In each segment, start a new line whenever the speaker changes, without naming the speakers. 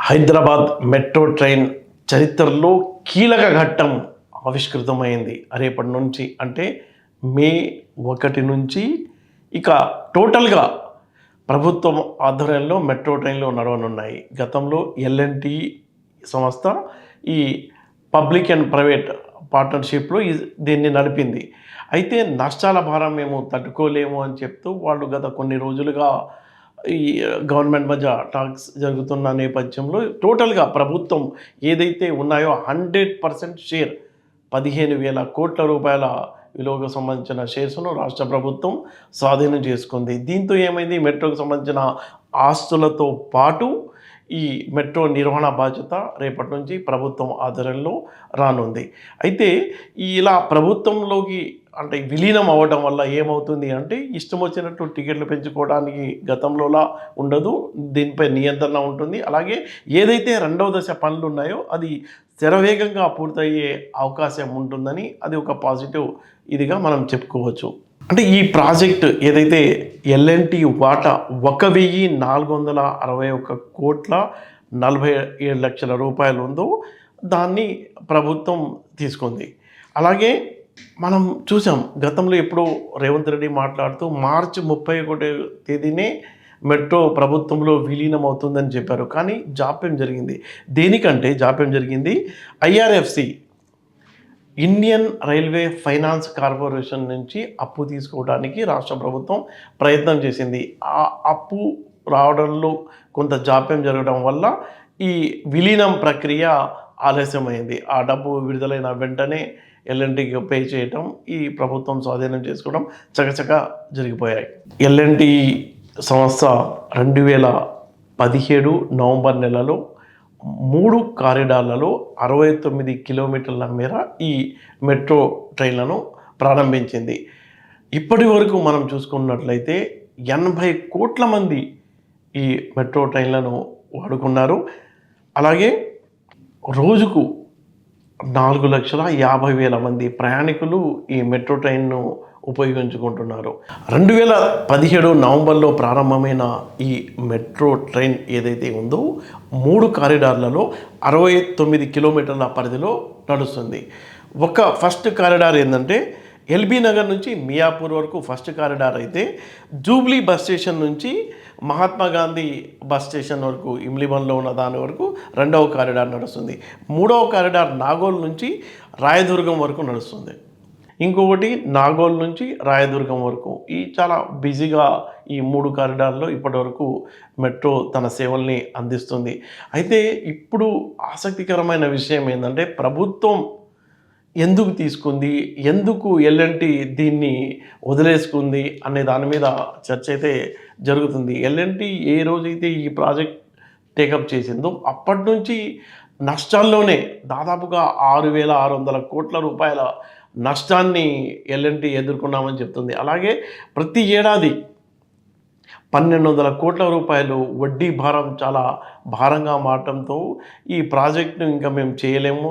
Hyderabad metro train చరిత్రలో కీలక ఘట్టం ఆవిష్కృతమైంది. రేపటి నుంచి అంటే మే 1 నుంచి ఇక టోటల్‌గా ప్రభుత్వం ఆధ్వర్యంలో మెట్రో ట్రైన్‌లు నడవనున్నాయి. గతంలో ఎల్&టీ సంస్థ ఈ పబ్లిక్ అండ్ ప్రైవేట్ పార్ట్నర్‌షిప్‌లో దీన్ని నడిపింది. అయితే నష్టాల భారం మేము తట్టుకోలేము అని చెప్తూ వాళ్ళు గత కొన్ని రోజులుగా ఈ గవర్నమెంట్ మధ్య టాక్స్ జరుగుతున్న నేపథ్యంలో టోటల్‌గా ప్రభుత్వం ఏదైతే ఉన్నాయో 100% షేర్ 15,000 కోట్ల రూపాయల విలువకు సంబంధించిన షేర్స్‌ను రాష్ట్ర ప్రభుత్వం స్వాధీనం చేసుకుంది. దీంతో ఏమైంది, మెట్రోకు సంబంధించిన ఆస్తులతో పాటు ఈ మెట్రో నిర్వహణ బాధ్యత రేపటి నుంచి ప్రభుత్వం ఆధ్వర్యంలో రానుంది. అయితే ఇలా ప్రభుత్వంలోకి అంటే విలీనం అవ్వడం వల్ల ఏమవుతుంది అంటే ఇష్టం వచ్చినట్టు టికెట్లు పెంచుకోవడానికి గతంలోలా ఉండదు. దీనిపై నియంత్రణ ఉంటుంది. అలాగే ఏదైతే రెండవ దశ పనులు ఉన్నాయో అది శరవేగంగా పూర్తయ్యే అవకాశం ఉంటుందని అది ఒక పాజిటివ్ ఇదిగా మనం చెప్పుకోవచ్చు. అంటే ఈ ప్రాజెక్ట్ ఏదైతే ఎల్&టీ వాటా 1,461,47 రూపాయలు ఉందో దాన్ని ప్రభుత్వం తీసుకుంది. అలాగే మనం చూసాం గతంలో ఎప్పుడో రేవంత్ రెడ్డి మాట్లాడుతూ మార్చి 31 తేదీనే మెట్రో ప్రభుత్వంలో విలీనం అవుతుందని చెప్పారు. కానీ జాప్యం జరిగింది. దేనికంటే జాప్యం జరిగింది, IRFC Indian railway finance corporation నుంచి అప్పు తీసుకోవడానికి రాష్ట్ర ప్రభుత్వం ప్రయత్నం చేసింది. ఆ అప్పు రావడంలో కొంత జాప్యం జరగడం వల్ల ఈ విలీనం ప్రక్రియ ఆలస్యమైంది. ఆ డబ్బు విడుదలైన వెంటనే ఎల్&టీకి పే చేయటం, ఈ ప్రభుత్వం స్వాధీనం చేసుకోవడం చకచకా జరిగిపోయాయి. ఎల్&టీ సంస్థ 2017 నవంబర్ నెలలో 3 కారిడార్లలో 69 కిలోమీటర్ల మేర ఈ మెట్రో ట్రైన్లను ప్రారంభించింది. ఇప్పటి వరకు మనం చూసుకున్నట్లయితే 80 కోట్ల మంది ఈ మెట్రో ట్రైన్లను వాడుకున్నారు. అలాగే రోజుకు 4,50,000 మంది ప్రయాణికులు ఈ మెట్రో ట్రైన్ను ఉపయోగించుకుంటున్నారు. 2017 నవంబర్లో ప్రారంభమైన ఈ మెట్రో ట్రైన్ ఏదైతే ఉందో 3 కారిడార్లలో 69 కిలోమీటర్ల పరిధిలో నడుస్తుంది. ఒక ఫస్ట్ కారిడార్ ఏంటంటే ఎల్బీ నగర్ నుంచి మియాపూర్ వరకు ఫస్ట్ కారిడార్ అయితే, జూబ్లీ బస్ స్టేషన్ నుంచి మహాత్మా గాంధీ బస్ స్టేషన్ వరకు ఇమ్లిబన్లో ఉన్న దాని వరకు రెండవ కారిడార్ నడుస్తుంది. మూడవ కారిడార్ నాగోల్ నుంచి రాయదుర్గం వరకు నడుస్తుంది. ఇంకొకటి నాగోల్ నుంచి రాయదుర్గం వరకు. ఈ చాలా బిజీగా ఈ 3 కారిడార్లో ఇప్పటివరకు మెట్రో తన సేవల్ని అందిస్తుంది. అయితే ఇప్పుడు ఆసక్తికరమైన విషయం ఏంటంటే ప్రభుత్వం ఎందుకు తీసుకుంది, ఎందుకు ఎల్&టీ దీన్ని వదిలేసుకుంది అనే దాని మీద చర్చ అయితే జరుగుతుంది. ఎల్&టీ ఏ రోజైతే ఈ ప్రాజెక్ట్ టేకప్ చేసిందో అప్పటి నుంచి నష్టాల్లోనే దాదాపుగా 6,600 కోట్ల రూపాయల నష్టాన్ని ఎల్&టీ ఎదుర్కొన్నామని చెప్తుంది. అలాగే ప్రతి ఏడాది 1,200 కోట్ల రూపాయలు వడ్డీ భారం చాలా భారంగా మారటంతో ఈ ప్రాజెక్టును ఇంకా మేము చేయలేము,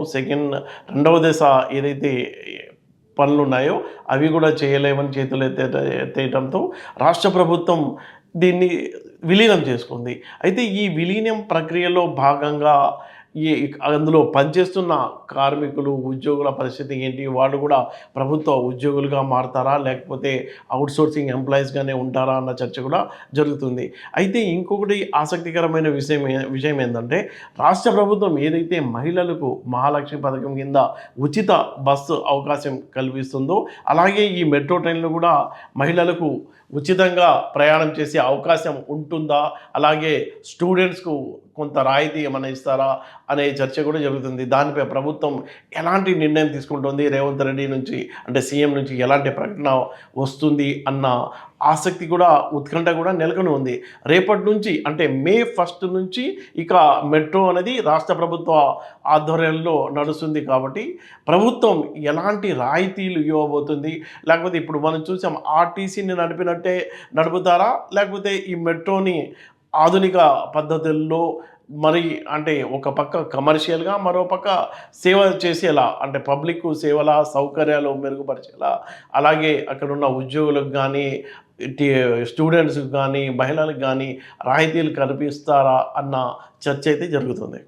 రెండవ దశ ఏదైతే పనులు ఉన్నాయో అవి కూడా చేయలేమని చేతులు ఎత్తేయడంతో రాష్ట్ర ప్రభుత్వం దీన్ని విలీనం చేసుకుంది. అయితే ఈ విలీనం ప్రక్రియలో భాగంగా అందులో పనిచేస్తున్న కార్మికులు, ఉద్యోగుల పరిస్థితి ఏంటి, వాళ్ళు కూడా ప్రభుత్వ ఉద్యోగులుగా మారతారా లేకపోతే అవుట్సోర్సింగ్ ఎంప్లాయీస్గానే ఉంటారా అన్న చర్చ కూడా జరుగుతుంది. అయితే ఇంకొకటి ఆసక్తికరమైన విషయం ఏంటంటే రాష్ట్ర ప్రభుత్వం ఏదైతే మహిళలకు మహాలక్ష్మి పథకం కింద ఉచిత బస్సు అవకాశం కల్పిస్తుందో అలాగే ఈ మెట్రో ట్రైన్లు కూడా మహిళలకు ఉచితంగా ప్రయాణం చేసే అవకాశం ఉంటుందా, అలాగే స్టూడెంట్స్కు కొంత రాయితీ ఏమైనా ఇస్తారా అనే చర్చ కూడా జరుగుతుంది. దానిపై ప్రభుత్వం ఎలాంటి నిర్ణయం తీసుకుంటుంది, రేవంత్ రెడ్డి నుంచి అంటే సీఎం నుంచి ఎలాంటి ప్రకటన వస్తుంది అన్న ఆసక్తి కూడా ఉత్కంఠ కూడా నెలకొని ఉంది. రేపటి నుంచి అంటే మే 1 నుంచి ఇక మెట్రో అనేది రాష్ట్ర ప్రభుత్వ ఆధ్వర్యంలో నడుస్తుంది. కాబట్టి ప్రభుత్వం ఎలాంటి రాయితీలు ఇవ్వబోతుంది, లేకపోతే ఇప్పుడు మనం చూసాం ఆర్టీసీని నడిపినట్టే నడుపుతారా, లేకపోతే ఈ మెట్రోని ఆధునిక పద్ధతుల్లో మరి అంటే ఒక పక్క కమర్షియల్‌గా, మరో పక్క సేవ చేసేలా అంటే పబ్లిక్‌కు సేవలా, సౌకర్యాలు మెరుగుపరిచేలా, అలాగే అక్కడున్న ఉద్యోగులకు గానీ, టీ స్టూడెంట్స్‌కి గానీ, మహిళలకు గానీ రాయితీలు కల్పిస్తారా అన్న చర్చ అయితే జరుగుతుంది.